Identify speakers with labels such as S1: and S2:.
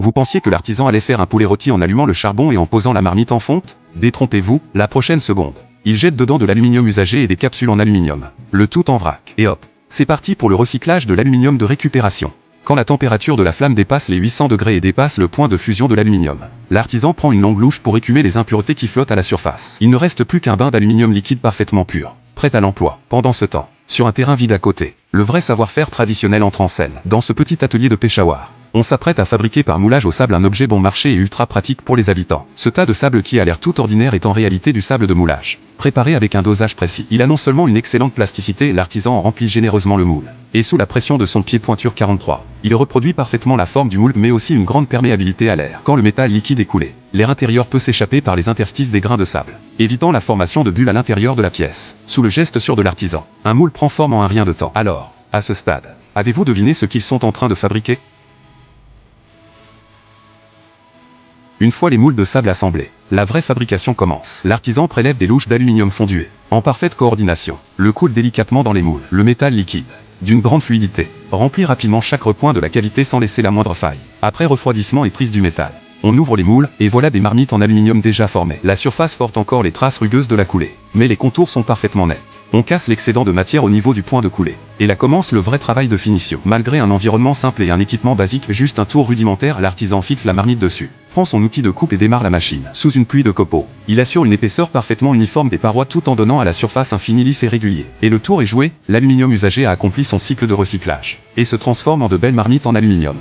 S1: Vous pensiez que l'artisan allait faire un poulet rôti en allumant le charbon et en posant la marmite en fonte? Détrompez-vous, la prochaine seconde. Il jette dedans de l'aluminium usagé et des capsules en aluminium. Le tout en vrac. Et hop, c'est parti pour le recyclage de l'aluminium de récupération. Quand la température de la flamme dépasse les 800 degrés et dépasse le point de fusion de l'aluminium, l'artisan prend une longue louche pour écumer les impuretés qui flottent à la surface. Il ne reste plus qu'un bain d'aluminium liquide parfaitement pur, prêt à l'emploi. Pendant ce temps, sur un terrain vide à côté, le vrai savoir-faire traditionnel entre en scène. Dans ce petit atelier de Peshawar, on s'apprête à fabriquer par moulage au sable un objet bon marché et ultra pratique pour les habitants. Ce tas de sable qui a l'air tout ordinaire est en réalité du sable de moulage, préparé avec un dosage précis. Il a non seulement une excellente plasticité et l'artisan en remplit généreusement le moule, et sous la pression de son pied pointure 43, il reproduit parfaitement la forme du moule mais aussi une grande perméabilité à l'air. Quand le métal liquide est coulé, l'air intérieur peut s'échapper par les interstices des grains de sable, évitant la formation de bulles à l'intérieur de la pièce. Sous le geste sûr de l'artisan, un moule prend forme en un rien de temps. Alors, à ce stade, avez-vous deviné ce qu'ils sont en train de fabriquer? Une fois les moules de sable assemblés, la vraie fabrication commence. L'artisan prélève des louches d'aluminium fondué, en parfaite coordination, le coule délicatement dans les moules. Le métal liquide, d'une grande fluidité, remplit rapidement chaque recoin de la cavité sans laisser la moindre faille. Après refroidissement et prise du métal, on ouvre les moules, et voilà des marmites en aluminium déjà formées. La surface porte encore les traces rugueuses de la coulée, mais les contours sont parfaitement nets. On casse l'excédent de matière au niveau du point de coulée. Et là commence le vrai travail de finition. Malgré un environnement simple et un équipement basique, juste un tour rudimentaire, l'artisan fixe la marmite dessus, prend son outil de coupe et démarre la machine. Sous une pluie de copeaux, il assure une épaisseur parfaitement uniforme des parois tout en donnant à la surface un fini lisse et régulier. Et le tour est joué, l'aluminium usagé a accompli son cycle de recyclage, et se transforme en de belles marmites en aluminium.